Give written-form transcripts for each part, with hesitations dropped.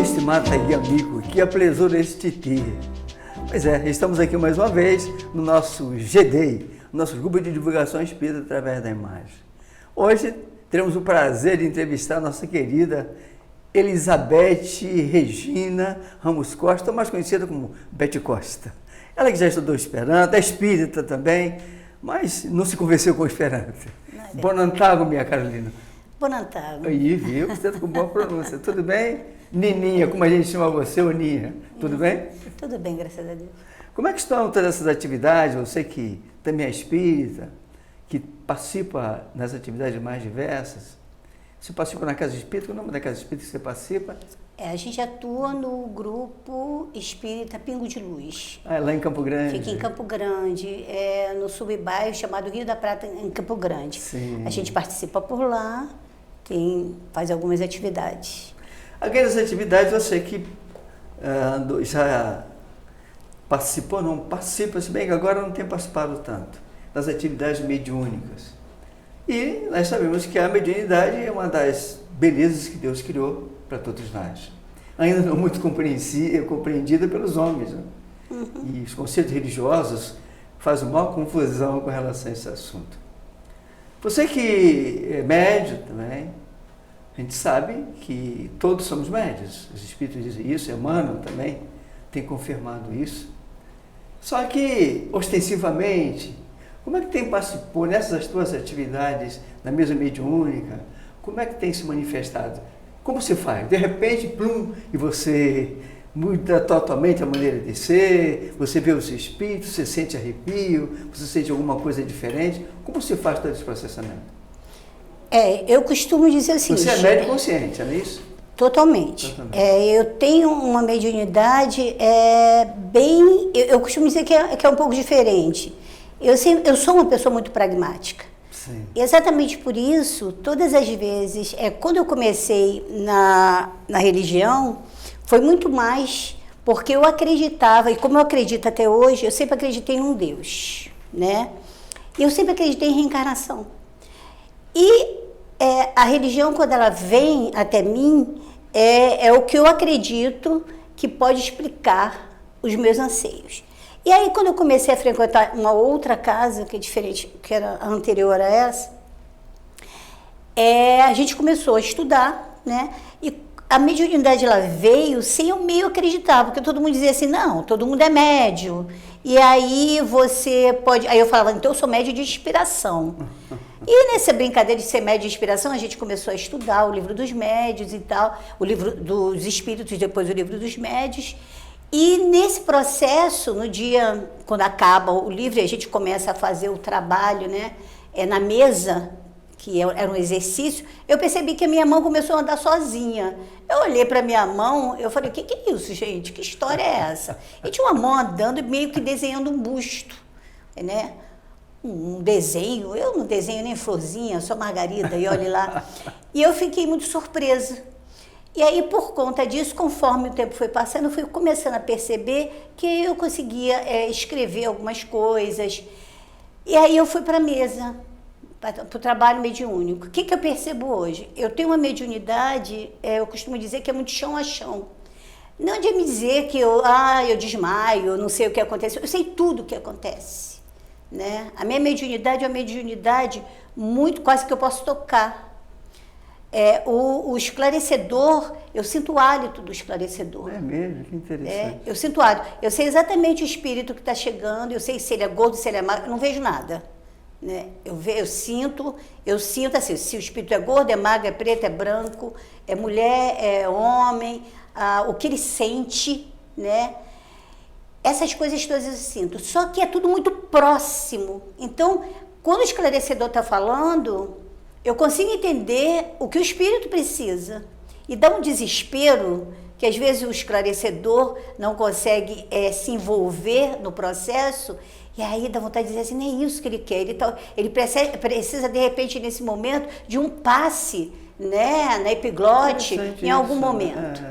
Estimado e amigo, que apresura este dia. Pois é, estamos aqui mais uma vez no nosso GDI, nosso grupo de divulgação espírita através da imagem. Hoje teremos o prazer de entrevistar a nossa querida Elizabeth Regina Ramos Costa, mais conhecida como Beth Costa. Ela que já estudou Esperanto, é espírita também, mas não se convenceu com o Esperanto. Bonantago, minha Carolina. Bonantago. Aí, viu? Você está com boa pronúncia. Tudo bem? Nininha, como a gente chama você, ô Ninha. Tudo bem? Tudo bem, graças a Deus. Como é que estão todas essas atividades? Você que também é espírita, que participa nas atividades mais diversas. Você participa na Casa Espírita? Qual é o nome da Casa Espírita que você participa? A gente atua no grupo Espírita Pingo de Luz. Ah, lá em Campo Grande. Fica em Campo Grande, no subbairro chamado Rio da Prata, em Campo Grande. Sim. A gente participa por lá, faz algumas atividades. Aquelas atividades, você que já participou, não participa, se bem que agora não tem participado tanto, das atividades mediúnicas. E nós sabemos que a mediunidade é uma das belezas que Deus criou para todos nós. Ainda não muito compreendida pelos homens. Né? Uhum. E os conceitos religiosos fazem uma confusão com relação a esse assunto. Você que é médio também, a gente sabe que todos somos médios. Os espíritos dizem isso, Emmanuel também tem confirmado isso. Só que, ostensivamente, como é que tem participado nessas tuas atividades na mesa mediúnica? Como é que tem se manifestado? Como se faz? De repente, plum, e você muda totalmente a maneira de ser, você vê os espíritos, você sente arrepio, você sente alguma coisa diferente. Como se faz todo esse processamento? Eu costumo dizer assim... Você é médio consciente, não é isso? Totalmente. Eu tenho uma mediunidade bem... Eu costumo dizer que é um pouco diferente. Eu sou uma pessoa muito pragmática. Sim. E exatamente por isso, todas as vezes, quando eu comecei na religião, foi muito mais porque eu acreditava, e como eu acredito até hoje, eu sempre acreditei em um Deus, né? E eu sempre acreditei em reencarnação. E a religião, quando ela vem até mim, é o que eu acredito que pode explicar os meus anseios. E aí, quando eu comecei a frequentar uma outra casa, que é diferente, que era a anterior a essa, a gente começou a estudar, né? E a mediunidade, ela veio sem eu meio acreditar, porque todo mundo dizia assim, não, todo mundo é médio. E aí você pode... Aí eu falava, então eu sou médio de inspiração. E nessa brincadeira de ser médio de inspiração, a gente começou a estudar o livro dos médios e tal, o livro dos espíritos, depois o livro dos médios. E nesse processo, no dia, quando acaba o livro, a gente começa a fazer o trabalho, né, na mesa, que era um exercício, eu percebi que a minha mão começou a andar sozinha. Eu olhei para a minha mão, eu falei, o que é isso, gente? Que história é essa? E tinha uma mão andando, meio que desenhando um busto, né? Um desenho, eu não desenho nem florzinha, sou Margarida, e olhe lá. E eu fiquei muito surpresa. E aí, por conta disso, conforme o tempo foi passando, eu fui começando a perceber que eu conseguia escrever algumas coisas. E aí eu fui para a mesa, para o trabalho mediúnico. O que eu percebo hoje? Eu tenho uma mediunidade, eu costumo dizer que é muito chão a chão. Não de me dizer que eu desmaio, não sei o que acontece, eu sei tudo o que acontece. Né? A minha mediunidade é uma mediunidade muito, quase que eu posso tocar. O esclarecedor, eu sinto o hálito do esclarecedor. É mesmo, que interessante. Eu sinto o hálito. Eu sei exatamente o espírito que está chegando, eu sei se ele é gordo, se ele é magro, eu não vejo nada. Né? Eu sinto assim, se o espírito é gordo, é magro, é preto, é branco, é mulher, é homem, o que ele sente, né? Essas coisas todas eu sinto. Só que é tudo muito próximo. Então, quando o esclarecedor está falando, eu consigo entender o que o espírito precisa. E dá um desespero que às vezes o esclarecedor não consegue se envolver no processo, e aí dá vontade de dizer assim, não é isso que ele quer. Ele precisa, de repente, nesse momento, de um passe, né, na epiglote, em algum momento.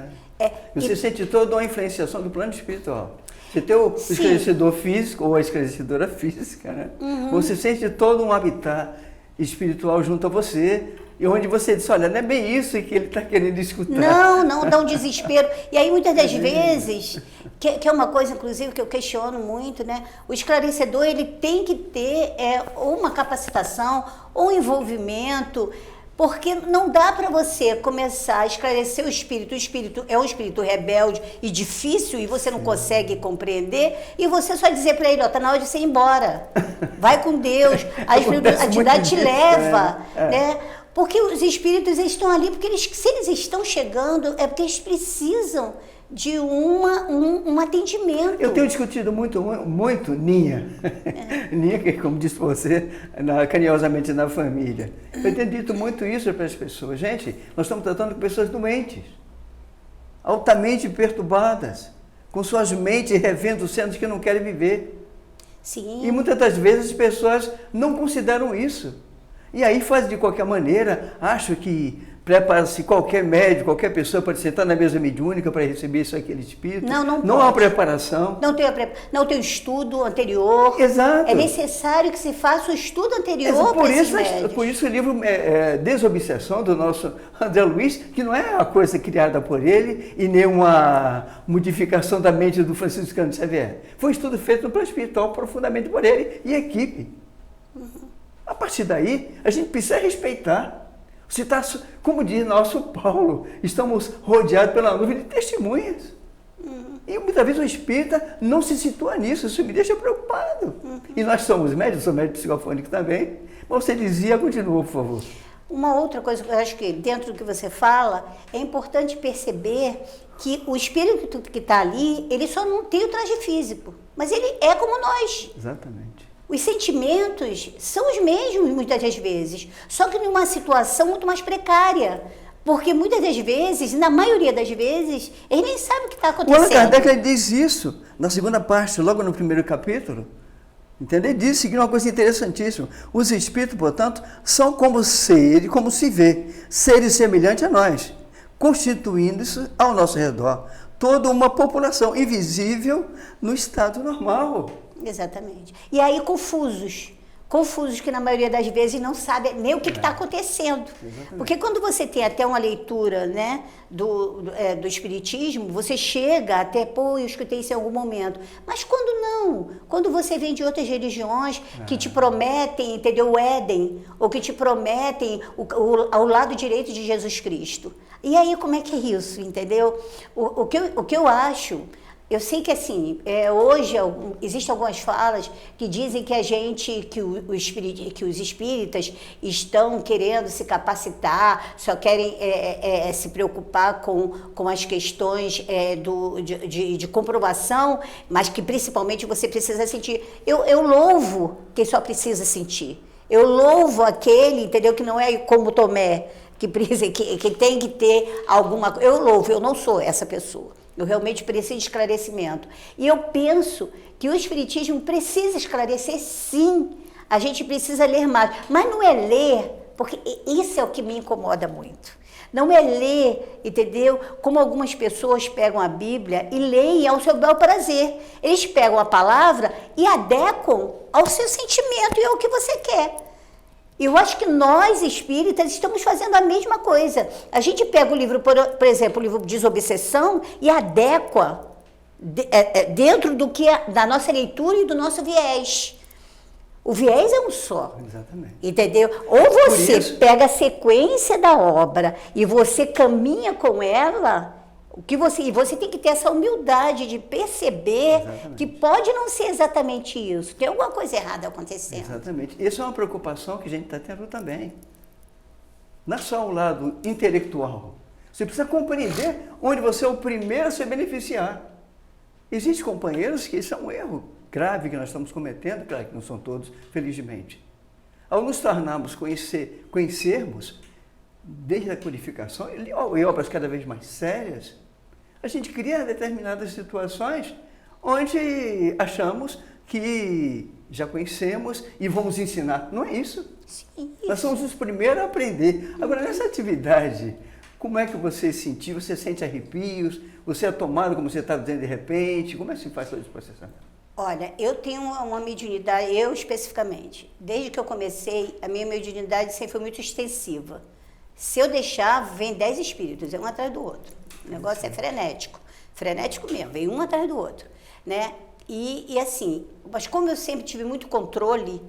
Você sente toda uma influenciação do plano espiritual. Você tem o esclarecedor físico ou a esclarecedora física, né? Uhum. Você sente todo um habitat espiritual junto a você, E onde você diz, olha, não é bem isso que ele está querendo escutar. Não, dá um desespero. E aí, muitas das vezes, que é uma coisa, inclusive, que eu questiono muito, né? O esclarecedor, ele tem que ter ou uma capacitação, ou um envolvimento, porque não dá para você começar a esclarecer o espírito é um espírito rebelde e difícil, e você não consegue compreender, e você só dizer para ele, está na hora de você ir embora, vai com Deus, a espiritualidade te leva, né? Porque os espíritos estão ali, porque se eles estão chegando, é porque eles precisam de um atendimento. Eu tenho discutido muito, Ninha. Ninha, que como disse você, carinhosamente na família. Eu tenho dito muito isso para as pessoas. Gente, nós estamos tratando com pessoas doentes, altamente perturbadas, com suas mentes revendo cenas que não querem viver. Sim. E muitas das vezes as pessoas não consideram isso. E aí fazem de qualquer maneira, acham que prepara-se qualquer médico, qualquer pessoa pode sentar na mesa mediúnica para receber isso, aquele espírito. Não há preparação. Não tem o estudo anterior. Exato. É necessário que se faça o estudo anterior para esses médicos. Por isso o livro Desobsessão, do nosso André Luiz, que não é uma coisa criada por ele e nem uma modificação da mente do Franciscano Xavier. Foi um estudo feito no plano espiritual profundamente por ele e equipe. A partir daí, a gente precisa respeitar. Você está, como diz nosso Paulo, estamos rodeados pela nuvem de testemunhas. E muitas vezes o espírita não se situa nisso, isso me deixa preocupado. E nós somos médicos, sou médico psicofônico também. Mas você dizia, continua, por favor. Uma outra coisa que eu acho que dentro do que você fala, é importante perceber que o espírito que está ali, ele só não tem o traje físico, mas ele é como nós. Exatamente. Os sentimentos são os mesmos muitas das vezes, só que numa situação muito mais precária. Porque muitas das vezes, na maioria das vezes, ele nem sabe o que está acontecendo. O Allan Kardec ele diz isso na segunda parte, logo no primeiro capítulo. Entendeu? Ele disse uma coisa interessantíssima. Os espíritos, portanto, são como seres, como se vê, seres semelhantes a nós, constituindo-se ao nosso redor toda uma população invisível no estado normal. Exatamente. E aí confusos que na maioria das vezes não sabem nem o que está acontecendo. Exatamente. Porque quando você tem até uma leitura, né, do espiritismo, você chega até, eu escutei isso em algum momento. Mas quando não? Quando você vem de outras religiões que te prometem, entendeu, o Éden, ou que te prometem ao lado direito de Jesus Cristo. E aí como é que é isso, entendeu? O que eu acho... Eu sei que assim, hoje existem algumas falas que dizem que os espíritas estão querendo se capacitar, só querem se preocupar com as questões de comprovação, mas que principalmente você precisa sentir. Eu louvo quem só precisa sentir. Eu louvo aquele, entendeu, que não é como Tomé, que tem que ter alguma coisa. Eu louvo, eu não sou essa pessoa. Eu realmente preciso de esclarecimento. E eu penso que o espiritismo precisa esclarecer, sim. A gente precisa ler mais. Mas não é ler, porque isso é o que me incomoda muito. Não é ler, entendeu? Como algumas pessoas pegam a Bíblia e leem ao seu bel prazer. Eles pegam a palavra e adequam ao seu sentimento e ao que você quer. Eu acho que nós, espíritas, estamos fazendo a mesma coisa. A gente pega o livro, por exemplo, o livro Desobsessão e adequa dentro da nossa leitura e do nosso viés. O viés é um só. Exatamente. Entendeu? Ou você pega a sequência da obra e você caminha com ela... E você tem que ter essa humildade de perceber que pode não ser exatamente isso. Tem alguma coisa errada acontecendo. Exatamente. Isso é uma preocupação que a gente está tendo também. Não é só o lado intelectual. Você precisa compreender onde você é o primeiro a se beneficiar. Existem companheiros que isso é um erro grave que nós estamos cometendo, claro que não são todos, felizmente. Ao nos tornarmos conhecermos, desde a codificação e obras cada vez mais sérias, a gente cria determinadas situações onde achamos que já conhecemos e vamos ensinar. Não é isso? Sim. Nós somos os primeiros a aprender. Agora, nessa atividade, como é que você sentiu? Você sente arrepios? Você é tomado, como você está dizendo, de repente? Como é que se faz todo esse processamento? Olha, eu tenho uma mediunidade, eu especificamente, desde que eu comecei, a minha mediunidade sempre foi muito extensiva. Se eu deixar, vem 10 espíritos, é um atrás do outro. O negócio é frenético. Frenético mesmo, vem um atrás do outro, né? E assim, mas como eu sempre tive muito controle,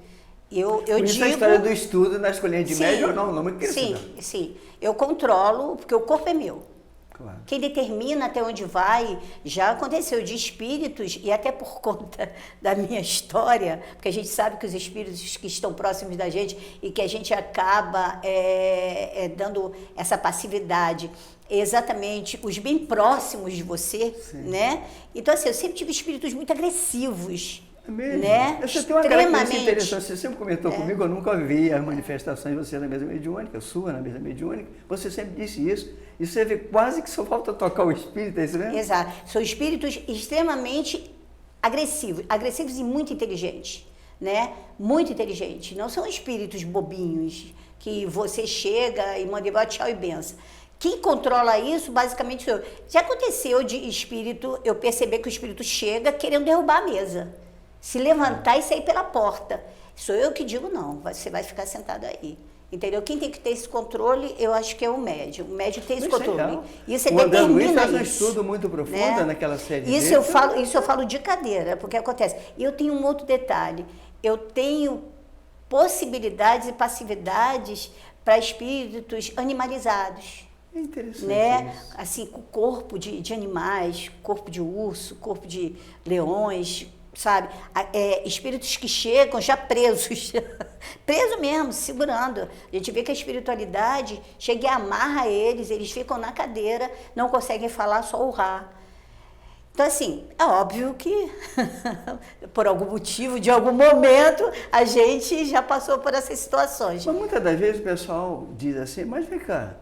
eu digo... Isso é a história do estudo na escolinha de médio ou não muito crescida. Sim. Eu controlo, porque o corpo é meu. Claro. Quem determina até onde vai, já aconteceu de espíritos, e até por conta da minha história, porque a gente sabe que os espíritos que estão próximos da gente e que a gente acaba dando essa passividade, exatamente os bem próximos de você, né? Então, assim, eu sempre tive espíritos muito agressivos. É mesmo? Né? Você tem uma característica interessante, você sempre comentou comigo, eu nunca vi as manifestações de você na mesa mediúnica, sua na mesa mediúnica, você sempre disse isso, e você vê quase que só falta tocar o espírito, é isso mesmo? Exato, são espíritos extremamente agressivos e muito inteligentes, né? Muito inteligentes, não são espíritos bobinhos, que você chega e manda embora, tchau e benção. Quem controla isso, basicamente, sou eu. Já aconteceu de espírito, eu perceber que o espírito chega querendo derrubar a mesa. Se levantar e sair pela porta. Sou eu que digo, não, você vai ficar sentado aí. Entendeu? Quem tem que ter esse controle, eu acho que é o médium. O médium tem esse controle. E você determina isso. Faz um estudo muito profundo, né? Naquela série. Isso eu falo de cadeira, porque acontece. E eu tenho um outro detalhe. Eu tenho possibilidades e passividades para espíritos animalizados. É interessante, né? Isso. Assim, com corpo de animais, corpo de urso, corpo de leões, sabe? Espíritos que chegam já presos, preso mesmo, segurando. A gente vê que a espiritualidade chega e amarra eles ficam na cadeira, não conseguem falar, só urrar. Então, assim, é óbvio que, por algum motivo, de algum momento, a gente já passou por essas situações. Mas muitas das vezes o pessoal diz assim, mas vem cá,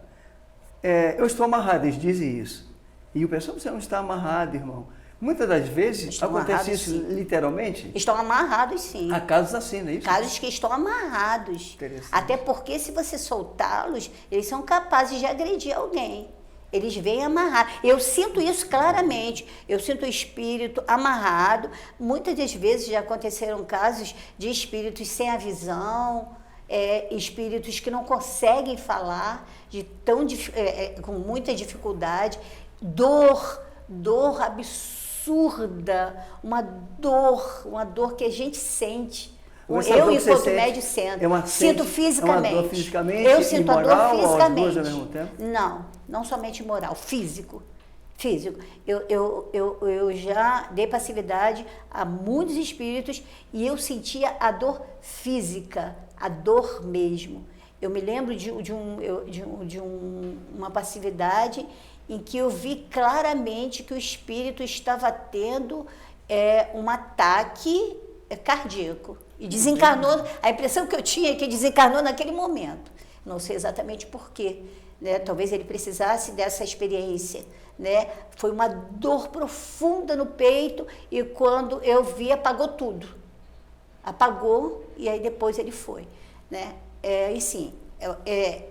eu estou amarrado, eles dizem isso. E o pessoal, você não está amarrado, irmão. Muitas das vezes acontece isso sim. Literalmente. Estão amarrados, sim. Há casos assim, não é isso? Casos que estão amarrados. Até porque se você soltá-los, eles são capazes de agredir alguém. Eles vêm amarrar. Eu sinto isso claramente. Eu sinto o espírito amarrado. Muitas das vezes já aconteceram casos de espíritos sem a visão, espíritos que não conseguem falar, com muita dificuldade, dor absurda, uma dor que a gente sente. Eu, enquanto médio, sinto fisicamente. É uma dor fisicamente eu sinto a dor fisicamente. Ou as duas ao mesmo tempo? Não somente moral, físico. Eu já dei passividade a muitos espíritos e eu sentia a dor física, a dor mesmo. Eu me lembro de uma passividade em que eu vi claramente que o espírito estava tendo um ataque cardíaco e desencarnou. A impressão que eu tinha é que desencarnou naquele momento. Não sei exatamente por quê, né? Talvez ele precisasse dessa experiência, né? Foi uma dor profunda no peito e quando eu vi, apagou tudo. Apagou e aí depois ele foi, né? E sim,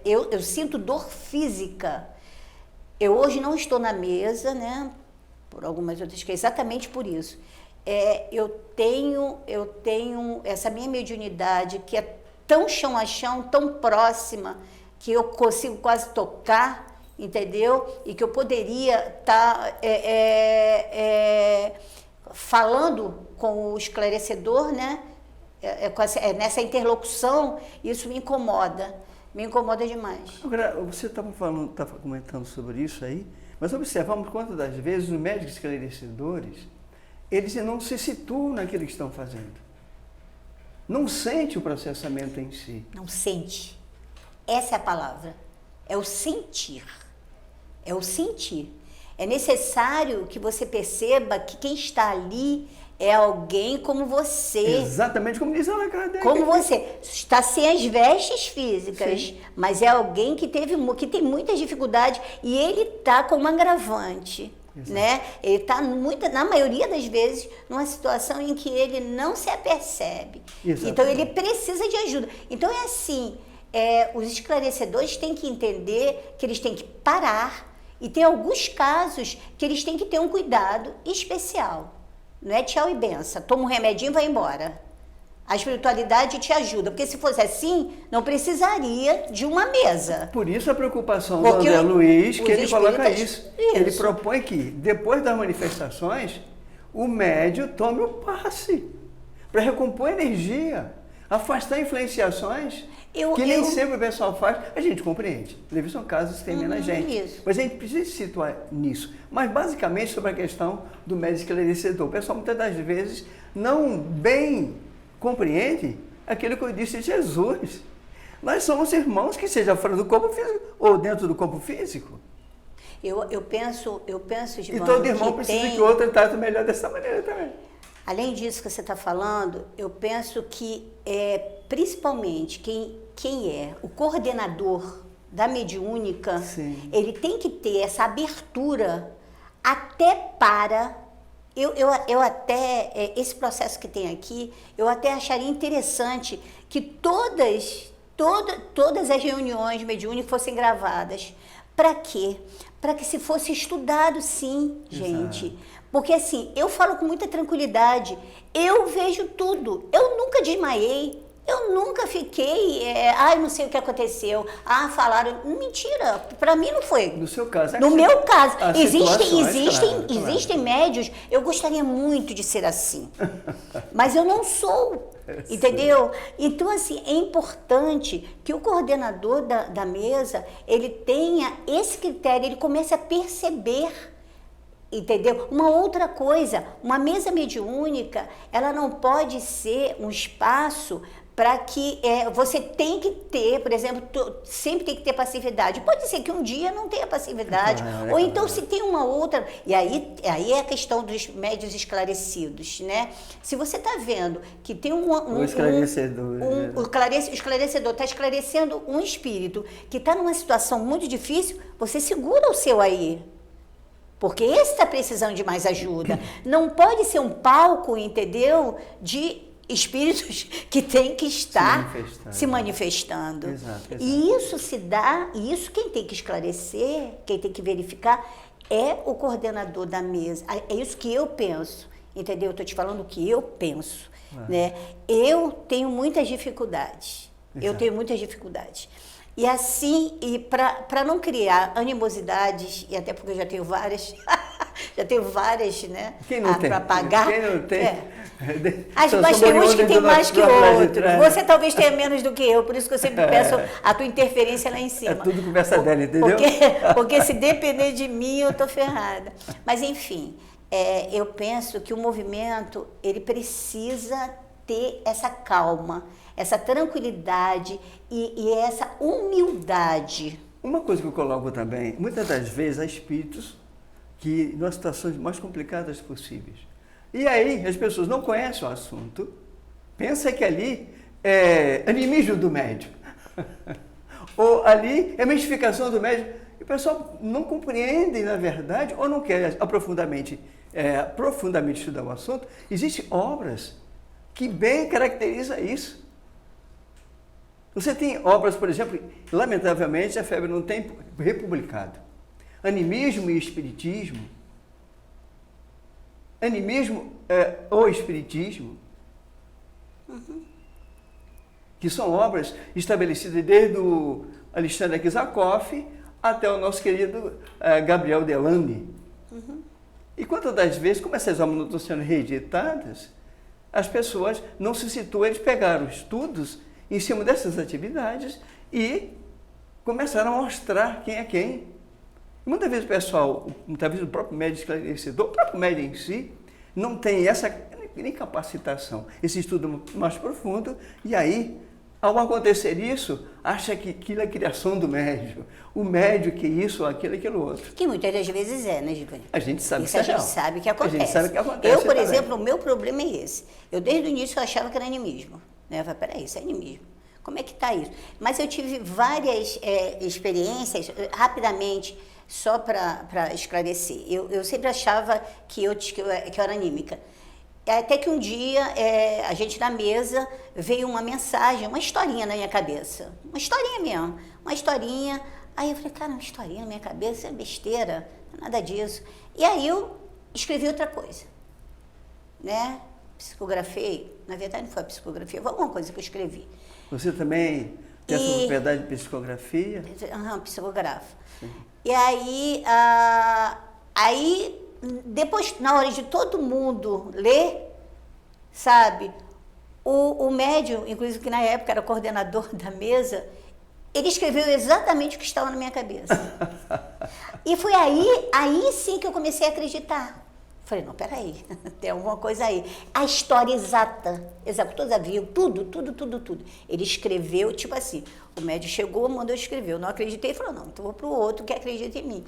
eu sinto dor física. Eu hoje não estou na mesa, né? Por algumas outras coisas, exatamente por isso. Eu tenho essa minha mediunidade que é tão chão a chão, tão próxima, que eu consigo quase tocar, entendeu? E que eu poderia estar falando com o esclarecedor, né? Nessa interlocução, isso me incomoda demais. Agora, você estava comentando sobre isso aí, mas observamos quantas das vezes os médicos esclarecedores, eles não se situam naquilo que estão fazendo. Não sente o processamento em si. Não sente. Essa é a palavra. É o sentir. É o sentir. É necessário que você perceba que quem está ali é alguém como você. Exatamente como diz Allan Kardec. Como você. Está sem as vestes físicas, sim, mas é alguém que tem muitas dificuldades e ele está com um agravante. Exato. Né? Ele está, na maioria das vezes, numa situação em que ele não se apercebe. Exatamente. Então, ele precisa de ajuda. Então, é assim, os esclarecedores têm que entender que eles têm que parar e tem alguns casos que eles têm que ter um cuidado especial. Não é tchau e benção, toma um remedinho e vai embora. A espiritualidade te ajuda, porque se fosse assim, não precisaria de uma mesa. Por isso a preocupação Porque do André Luiz, que ele coloca isso. Ele propõe que, depois das manifestações, o médium tome o passe para recompor energia, afastar influenciações que nem sempre o pessoal faz. A gente compreende. São casos que tem menos gente. Isso. Mas a gente precisa se situar nisso. Mas, basicamente, sobre a questão do médium esclarecedor. O pessoal, muitas das vezes, não bem compreende aquilo que eu disse de Jesus. Nós somos irmãos, que seja fora do corpo físico ou dentro do corpo físico. Eu penso, e todo irmão precisa que o outro trate melhor dessa maneira também. Além disso que você está falando, eu penso que, principalmente, quem é o coordenador da mediúnica, Sim. ele tem que ter essa abertura até para... Eu até, esse processo que tem aqui, eu até acharia interessante que todas as reuniões mediúnicas fossem gravadas. Para quê? Para que se fosse estudado, sim, gente. Exato. Porque assim, eu falo com muita tranquilidade, eu vejo tudo, eu nunca desmaiei, eu nunca fiquei, não sei o que aconteceu, falaram, mentira, para mim não foi. No seu caso, no meu caso, claro. Existem médios, eu gostaria muito de ser assim, mas eu não sou, entendeu? Então, assim, é importante que o coordenador da mesa, ele tenha esse critério, ele comece a perceber, entendeu? Uma outra coisa, uma mesa mediúnica, ela não pode ser um espaço para que você tem que ter, por exemplo, sempre tem que ter passividade. Pode ser que um dia não tenha passividade, ou então se tem uma outra... E aí é a questão dos médios esclarecidos, né? Se você está vendo que tem o esclarecedor. O esclarecedor está esclarecendo um espírito que está numa situação muito difícil, você segura o seu aí. Porque esse está precisando de mais ajuda. Não pode ser um palco, entendeu? De espíritos que têm que estar se manifestando. Exato. E isso se dá, e isso quem tem que esclarecer, quem tem que verificar, é o coordenador da mesa. É isso que eu penso, entendeu? Eu estou te falando o que eu penso. Né? Eu tenho muitas dificuldades. Exato. Eu tenho muitas dificuldades. E assim, para não criar animosidades, e até porque eu já tenho várias, né? Quem não tem? Para pagar. Quem não tem? Mas tem uns que tem mais que outros. Você talvez tenha menos do que eu, por isso que eu sempre peço a tua interferência lá em cima. É tudo conversa dela, entendeu? Porque se depender de mim, eu estou ferrada. Mas, enfim, eu penso que o movimento, ele precisa ter essa calma, essa tranquilidade e essa humildade. Uma coisa que eu coloco também, muitas das vezes há espíritos que, nas situações mais complicadas possíveis. E aí as pessoas não conhecem o assunto, pensam que ali é animismo do médium, ou ali é mistificação do médium. E o pessoal não compreende, na verdade, ou não quer profundamente estudar o assunto. Existem obras que bem caracterizam isso. Você tem obras, por exemplo, lamentavelmente a FEB não tem republicado. Animismo e Espiritismo. Animismo ou Espiritismo. Que são obras estabelecidas desde o Alexandre Kisakoff até o nosso querido Gabriel Delany. E quantas das vezes, como essas obras não estão sendo reeditadas, as pessoas não se situam, eles pegaram estudos em cima dessas atividades e começaram a mostrar quem é quem. Muitas vezes o pessoal, muitas vezes o próprio médium esclarecedor, o próprio médium em si, não tem essa nem capacitação, esse estudo mais profundo, e aí, ao acontecer isso, acha que aquilo é criação do médium. O médium que isso, aquilo outro. Que muitas das vezes né, Giovanni? A gente sabe isso que é real. A gente sabe que acontece. A gente sabe que acontece. Eu, por exemplo, o meu problema é esse. Eu, desde o início, eu achava que era animismo. Né? Eu falei, peraí, isso é animismo. Como é que está isso? Mas eu tive várias experiências, rapidamente, só para esclarecer. Eu sempre achava que eu era anímica. Até que um dia, a gente na mesa, veio uma mensagem, uma historinha na minha cabeça. Uma historinha mesmo, uma historinha. Aí eu falei, cara, uma historinha na minha cabeça é besteira, não é nada disso. E aí eu escrevi outra coisa, né? psicografei, na verdade não foi a psicografia, foi alguma coisa que eu escrevi. Você também tem essa propriedade de psicografia? Psicografo. E aí, depois, na hora de todo mundo ler, sabe, o médium, inclusive que na época era coordenador da mesa, ele escreveu exatamente o que estava na minha cabeça. E foi aí sim que eu comecei a acreditar. Falei, não, peraí, tem alguma coisa aí. A história exata, todas a vírgula, tudo. Ele escreveu, tipo assim, o médium chegou, mandou escrever, eu não acreditei, falou, não, então vou para o outro que acredita em mim.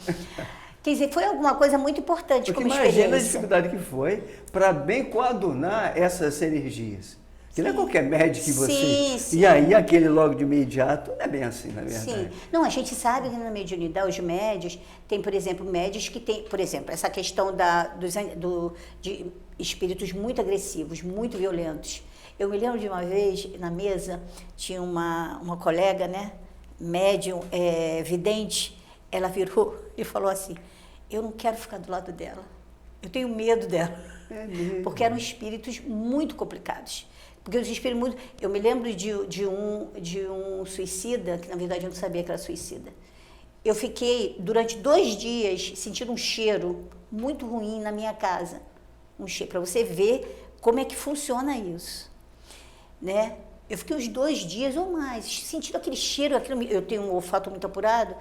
Quer dizer, foi alguma coisa muito importante como experiência. Imagina a dificuldade que foi para bem coadunar essas energias. Que não é qualquer médico que você... Sim. E aí, aquele logo de imediato, não é bem assim, na verdade. Sim. Não, a gente sabe que na mediunidade, os médios, tem, por exemplo, médios que tem, por exemplo, essa questão de espíritos muito agressivos, muito violentos. Eu me lembro de uma vez, na mesa, tinha uma colega, né, médium, vidente, ela virou e falou assim, eu não quero ficar do lado dela, eu tenho medo dela. É mesmo. Porque eram espíritos muito complicados. Porque os espíritos muito... Eu me lembro de um suicida, que na verdade eu não sabia que era suicida. Eu fiquei, durante 2 dias, sentindo um cheiro muito ruim na minha casa. Um cheiro, para você ver como é que funciona isso. Né? Eu fiquei uns 2 dias ou mais, sentindo aquele cheiro, eu tenho um olfato muito apurado,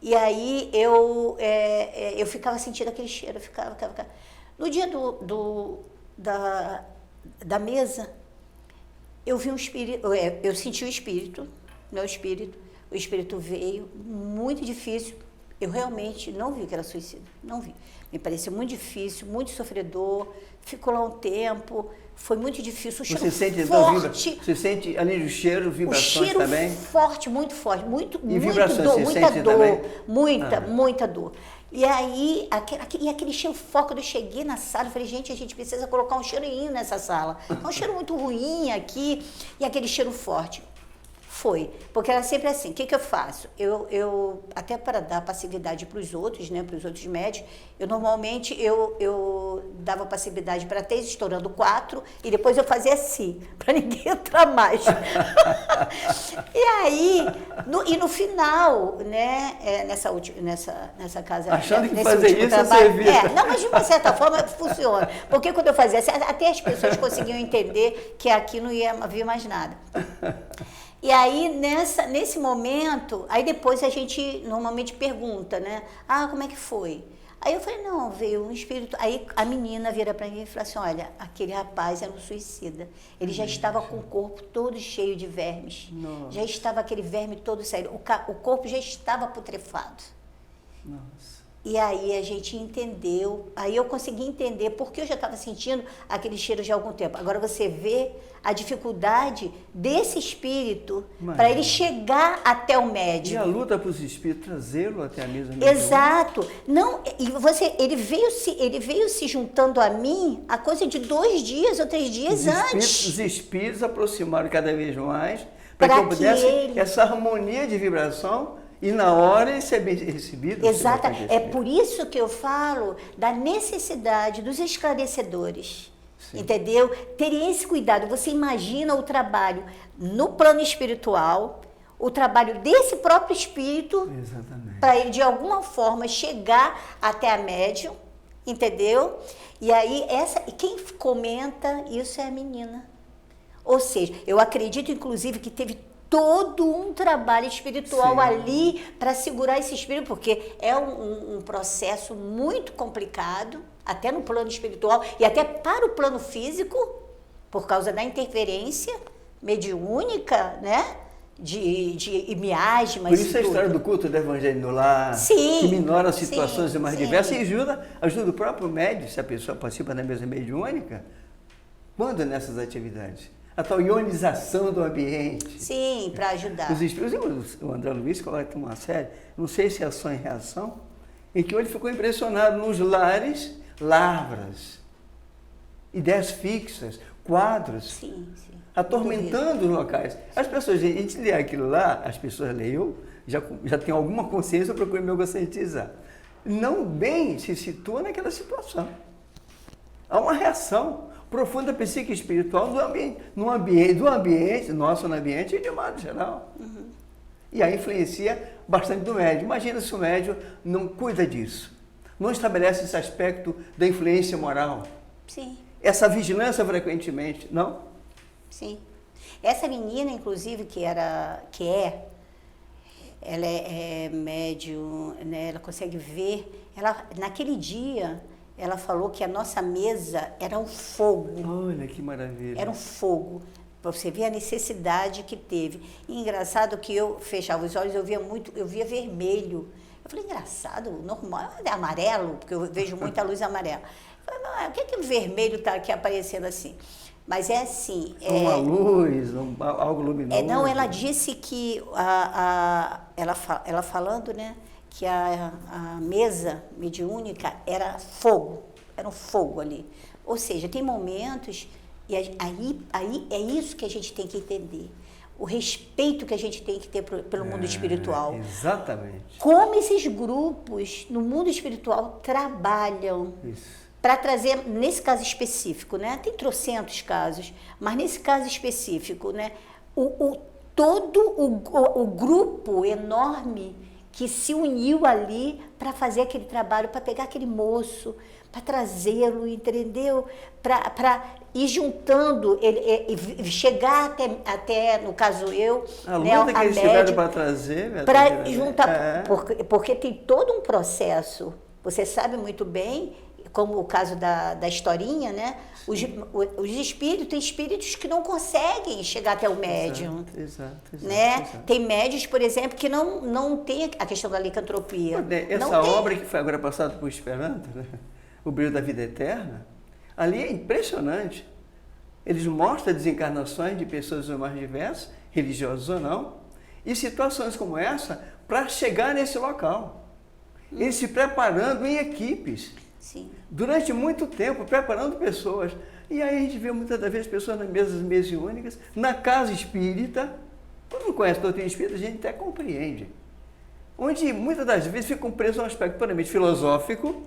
e aí eu ficava sentindo aquele cheiro, ficava. No dia da mesa, eu vi um espírito, eu senti o espírito, o espírito veio, muito difícil, eu realmente não vi que era suicida, não vi. Me pareceu muito difícil, muito sofredor, ficou lá um tempo, foi muito difícil, o cheiro você sente, forte. Então, você sente, além do cheiro, vibrações também? também? Forte, muito forte, muito vibrações, dor, muita dor, também? muita dor. E aí, aquele cheiro forte, quando eu cheguei na sala, eu falei, gente, a gente precisa colocar um cheirinho nessa sala. É um cheiro muito ruim aqui, e aquele cheiro forte. Foi, porque era sempre assim, o que eu faço? Eu até para dar passividade para os outros, né, para os outros médicos, normalmente eu dava passividade para 3, estourando 4, e depois eu fazia assim, para ninguém entrar mais. E aí, no final, né, nessa casa... Achando que fazer isso servia. Não, mas de uma certa forma funciona, porque quando eu fazia assim, até as pessoas conseguiam entender que aqui não ia haver mais nada. E aí, nesse momento, aí depois a gente normalmente pergunta, né? Ah, como é que foi? Aí eu falei, não, veio um espírito... Aí a menina vira para mim e fala assim, olha, aquele rapaz era um suicida. Ele já estava com o corpo todo cheio de vermes. Nossa. Já estava aquele verme todo saindo. O corpo já estava putrefado. Nossa. E aí a gente entendeu, aí eu consegui entender porque eu já estava sentindo aquele cheiro já há algum tempo. Agora você vê a dificuldade desse espírito para ele chegar até o médium. E a luta para os espíritos trazê-lo até a mesa. Exato. Não, e ele veio se juntando a mim a coisa de 2 dias ou 3 dias antes. Os espíritos aproximaram cada vez mais para que eu pudesse essa harmonia de vibração. E na hora ele ser bem recebido. Exato. É por isso que eu falo da necessidade dos esclarecedores. Sim. Entendeu? Terem esse cuidado. Você imagina o trabalho no plano espiritual, o trabalho desse próprio espírito, para ele de alguma forma chegar até a médium, entendeu? E aí quem comenta isso é a menina. Ou seja, eu acredito inclusive que teve todo um trabalho espiritual Sim. ali para segurar esse espírito, porque é um processo muito complicado, até no plano espiritual e até para o plano físico, por causa da interferência mediúnica, né? De miasmas. Por isso a história do culto do Evangelho no Lar, sim, que minora situações sim, mais sim. diversas e ajuda o próprio médium, se a pessoa participa da mesa mediúnica, quando nessas atividades. A tal ionização do ambiente. Sim, para ajudar. Os espíritos, o André Luiz coloca uma série, não sei se é ação e reação, em que ele ficou impressionado nos lares, lavras, ideias fixas, quadros, sim. atormentando os locais. As pessoas, a gente lê aquilo lá, as pessoas leem, já tem alguma consciência, eu procuro me conscientizar. Não bem se situa naquela situação. Há uma reação. profunda psique espiritual no ambiente nosso, no ambiente de modo geral. E aí influencia bastante do médium. Imagina se o médium não cuida disso, não estabelece esse aspecto da influência moral. Sim. Essa vigilância frequentemente, não? Sim. Essa menina, inclusive, ela é médium, né? Ela consegue ver. Naquele dia, ela falou que a nossa mesa era um fogo. Olha que maravilha. Era um fogo. Para você ver a necessidade que teve. E engraçado que eu fechava os olhos, eu via vermelho. Eu falei, engraçado, normal é amarelo, porque eu vejo muita luz amarela. Eu falei, mas o que é que o vermelho está aqui aparecendo assim? Mas é assim... Uma luz, algo luminoso. Não, ela disse que, ela falando, né, que a mesa mediúnica era fogo um fogo ali. Ou seja, tem momentos, e aí é isso que a gente tem que entender. O respeito que a gente tem que ter pelo mundo espiritual. Exatamente. Como esses grupos no mundo espiritual trabalham. Isso. Para trazer, nesse caso específico, né? Tem trocentos casos, mas nesse caso específico, né? Todo o grupo enorme que se uniu ali para fazer aquele trabalho, para pegar aquele moço, para trazê-lo, entendeu? Para ir juntando, chegar até, no caso eu, a luta que eles tiveram para trazer, para juntar, porque tem todo um processo, você sabe muito bem, como o caso da historinha, né? Os espíritos, tem espíritos que não conseguem chegar até o médium. Exato. Né? Tem médios, por exemplo, que não tem a questão da licantropia. Essa obra que foi agora passada por Esperanto, né? O Brilho da Vida Eterna, ali é impressionante. Eles mostram desencarnações de pessoas mais diversas, religiosas ou não, e situações como essa para chegar nesse local. Eles se preparando em equipes. Sim. Durante muito tempo, preparando pessoas. E aí a gente vê muitas das vezes pessoas nas mesas mediúnicas, na casa espírita. Quando não conhece a doutrina espírita, a gente até compreende. Onde muitas das vezes ficam presos a um aspecto puramente filosófico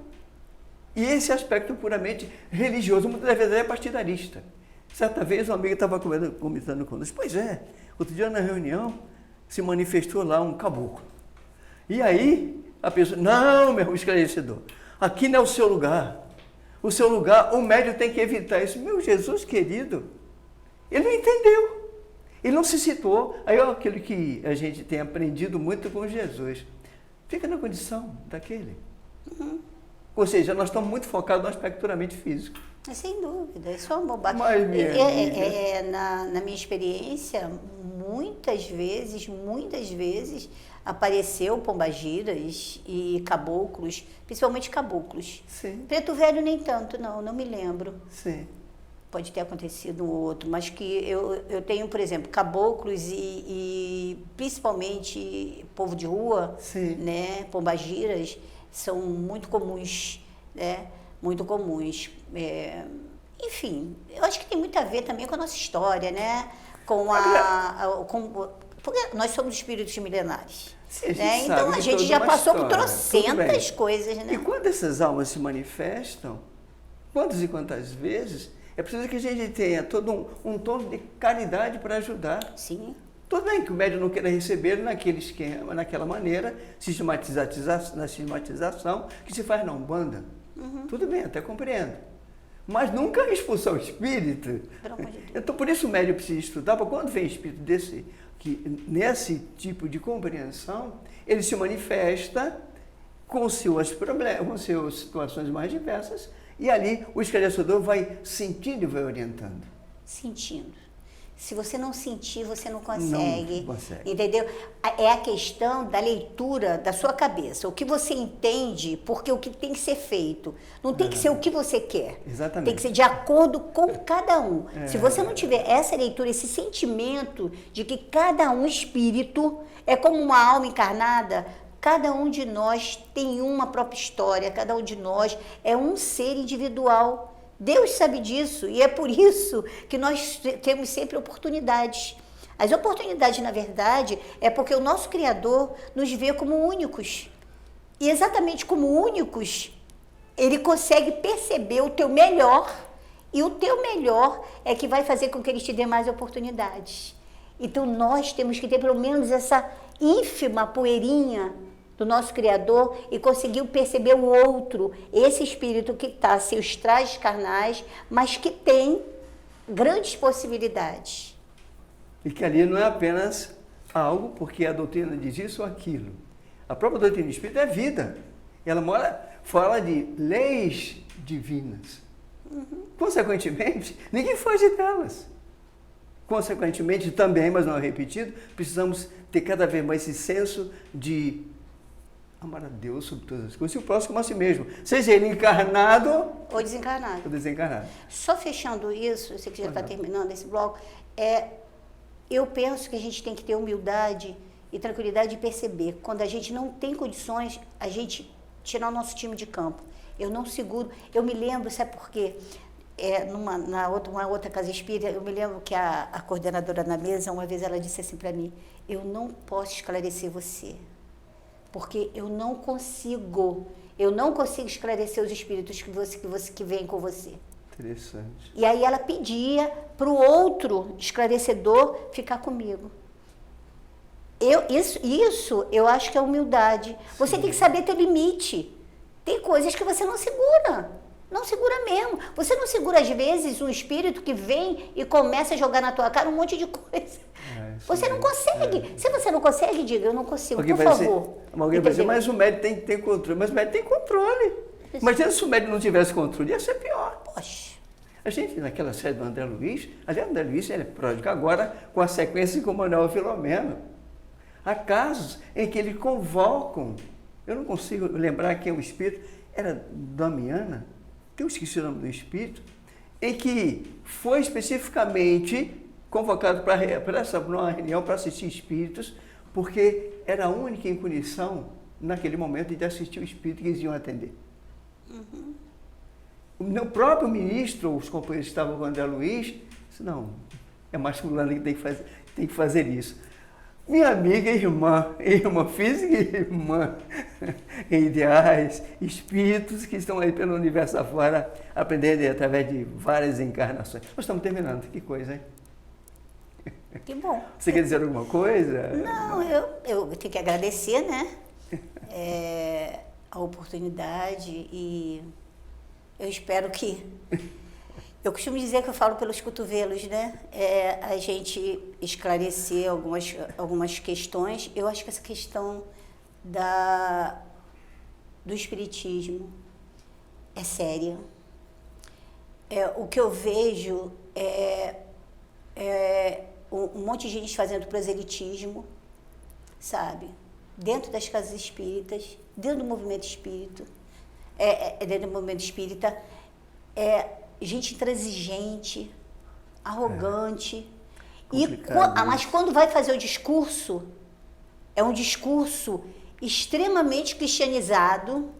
e esse aspecto puramente religioso, muitas das vezes é partidarista. Certa vez um amigo estava comentando conosco, pois é, outro dia na reunião se manifestou lá um caboclo. E aí a pessoa, não, meu esclarecedor, aqui não é o seu lugar. O seu lugar, o médium tem que evitar isso. Meu Jesus querido, ele não entendeu. Ele não se situou. Aí é aquilo que a gente tem aprendido muito com Jesus. Fica na condição daquele. Ou seja, nós estamos muito focados no aspecto puramente físico. Sem dúvida, isso é uma bobagem. Mas, na minha experiência, muitas vezes apareceu pombagiras e caboclos, principalmente caboclos. Sim. Preto Velho nem tanto, não me lembro. Sim. Pode ter acontecido um outro, mas que eu tenho, por exemplo, caboclos e principalmente povo de rua, Sim. né, pombagiras, são muito comuns, né? Muito comuns. Enfim, eu acho que tem muito a ver também com a nossa história, né? Porque nós somos espíritos milenares. Sim, né? Então a gente já passou por trocentas coisas, né? E quando essas almas se manifestam, quantas e quantas vezes, é preciso que a gente tenha todo um tom de caridade para ajudar. Sim. Tudo bem que o médium não queira receber naquele esquema, naquela maneira, na sistematização que se faz na Umbanda. Tudo bem, até compreendo. Mas nunca expulsar o espírito. Pelo amor de Deus. Então, por isso o médium precisa estudar, para quando vem espírito nesse tipo de compreensão, ele se manifesta com seus problemas, com suas situações mais diversas, e ali o esclarecedor vai sentindo e vai orientando. Sentindo. Se você não sentir, você não consegue. Não consegue. Entendeu? É a questão da leitura da sua cabeça. O que você entende, porque o que tem que ser feito. Não tem que ser o que você quer. Exatamente. Tem que ser de acordo com cada um. Se você não tiver essa leitura, esse sentimento de que cada um espírito é como uma alma encarnada, cada um de nós tem uma própria história, cada um de nós é um ser individual. Deus sabe disso e é por isso que nós temos sempre oportunidades. As oportunidades, na verdade, é porque o nosso Criador nos vê como únicos. E exatamente como únicos, Ele consegue perceber o teu melhor E o teu melhor é que vai fazer com que eles te dêem mais oportunidades. Então nós temos que ter pelo menos essa ínfima poeirinha do nosso Criador e conseguir perceber o outro, esse espírito que está sem os trajes carnais, mas que tem grandes possibilidades. E que ali não é apenas algo, porque a doutrina diz isso ou aquilo. A própria doutrina do Espírito é vida. Ela fala de leis divinas. Consequentemente, ninguém foge delas. Consequentemente, também, mas não é repetido, precisamos ter cada vez mais esse senso de amar a Deus sobre todas as coisas e o próximo como a si mesmo. Seja ele encarnado ou desencarnado. Ou desencarnado. Só fechando isso, eu sei que já está terminando esse bloco, eu penso que a gente tem que ter humildade e tranquilidade de perceber. Quando a gente não tem condições, a gente tirar o nosso time de campo. Eu não seguro. Eu me lembro, sabe por quê? Uma outra casa espírita, eu me lembro que a coordenadora na mesa, uma vez ela disse assim para mim, eu não posso esclarecer você, porque eu não consigo esclarecer os espíritos que vêm com você. Interessante. E aí ela pedia para o outro esclarecedor ficar comigo. Isso eu acho que é humildade. Você tem que saber ter limite. Tem coisas que você não segura. Não segura mesmo. Você não segura, às vezes, um espírito que vem e começa a jogar na tua cara um monte de coisa. Você não consegue. Se você não consegue, diga, eu não consigo, por favor. Alguém vai dizer, mas o médico tem que ter controle. Mas o médico tem controle. Imagina se o médico não tivesse controle, ia ser pior. Poxa. A gente, naquela série do André Luiz, aliás, o André Luiz ele é pródigo agora com a sequência com o Manuel Filomeno. Há casos em que eles convocam, eu não consigo lembrar quem é o espírito, era Damiana, que eu esqueci o nome do espírito, em que foi especificamente convocado para uma reunião para assistir espíritos, porque era a única em condição, naquele momento, de assistir o espírito que eles iam atender. O próprio ministro, os companheiros que estavam com o André Luiz, disse, não, é mais fulano que tem que fazer isso. Minha amiga, irmã física e irmã em ideais, espíritos que estão aí pelo universo afora, aprendendo através de várias encarnações. Nós estamos terminando, que coisa, hein? Que bom. Você quer dizer alguma coisa? Não, eu tenho que agradecer, né? A oportunidade e eu espero que... Eu costumo dizer que eu falo pelos cotovelos, né? A gente esclarecer algumas questões. Eu acho que essa questão do espiritismo é séria. O que eu vejo um monte de gente fazendo proselitismo, sabe? Dentro das casas espíritas, dentro do movimento espírita, gente intransigente, arrogante. Mas quando vai fazer o discurso, é um discurso extremamente cristianizado,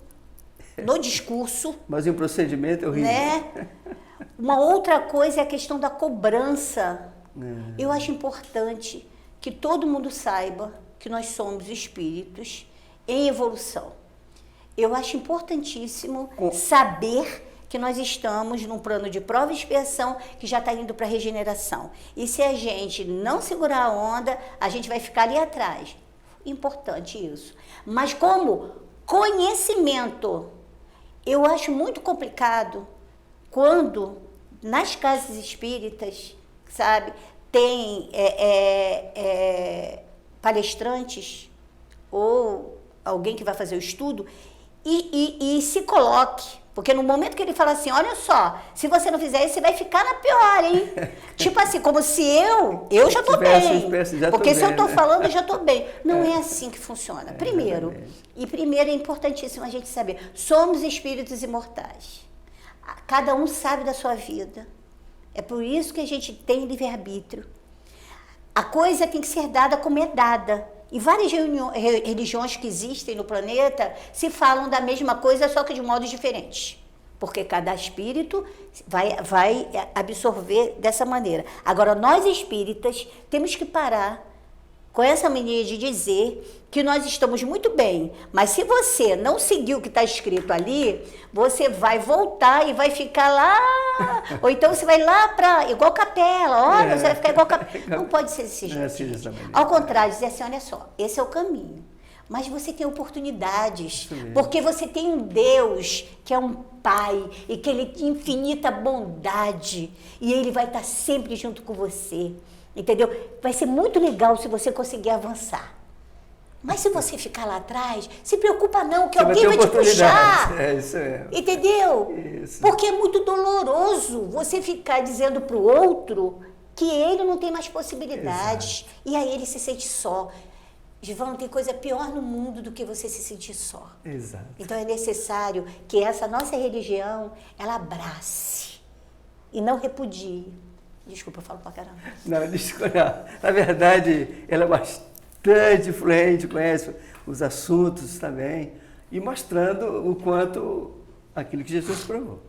no discurso. Mas o procedimento é horrível. Né? Uma outra coisa é a questão da cobrança. Eu acho importante que todo mundo saiba que nós somos espíritos em evolução. Eu acho importantíssimo saber que nós estamos num plano de prova e expiação que já está indo para a regeneração. E se a gente não segurar a onda, a gente vai ficar ali atrás. Importante isso. Mas como conhecimento, eu acho muito complicado quando nas casas espíritas, sabe, tem palestrantes ou alguém que vai fazer o estudo e se coloque. Porque no momento que ele fala assim, olha só, se você não fizer isso, você vai ficar na pior, hein? Tipo assim, como se eu já estou bem. Porque se eu estou falando, eu já estou bem. Não é assim que funciona. Primeiro é importantíssimo a gente saber, somos espíritos imortais. Cada um sabe da sua vida. É por isso que a gente tem livre-arbítrio. A coisa tem que ser dada como é dada. E várias religiões que existem no planeta se falam da mesma coisa, só que de modos diferentes. Porque cada espírito vai absorver dessa maneira. Agora, nós espíritas temos que parar com essa mania de dizer que nós estamos muito bem, mas se você não seguir o que está escrito ali, você vai voltar e vai ficar lá, ou então você vai lá para, igual capela, olha, você vai ficar igual capela. Não pode ser desse jeito, gente. Ao contrário, dizer assim, olha só, esse é o caminho. Mas você tem oportunidades, porque você tem um Deus que é um Pai e que Ele tem infinita bondade e Ele vai estar sempre junto com você, entendeu? Vai ser muito legal se você conseguir avançar. Mas se você ficar lá atrás, se preocupa não, que você alguém vai te puxar, isso é. Entendeu? Isso. Porque é muito doloroso você ficar dizendo para o outro que ele não tem mais possibilidades. Exato. E aí ele se sente só. Givão, não tem coisa pior no mundo do que você se sentir só. Exato. Então é necessário que essa nossa religião, ela abrace e não repudie. Desculpa, eu falo pra caramba. Não, desculpa. Na verdade, ela é bastante fluente, conhece os assuntos também, e mostrando o quanto aquilo que Jesus provou.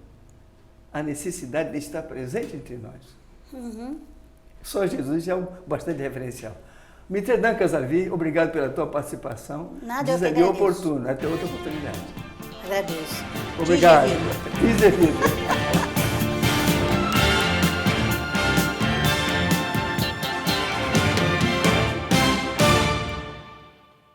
A necessidade de estar presente entre nós. Uhum. Só Jesus já é bastante referencial. Mitredan Casavi, obrigado pela tua participação. Nada, diz eu ali oportuno, até outra oportunidade. Agradeço. Obrigado. Diz de vida.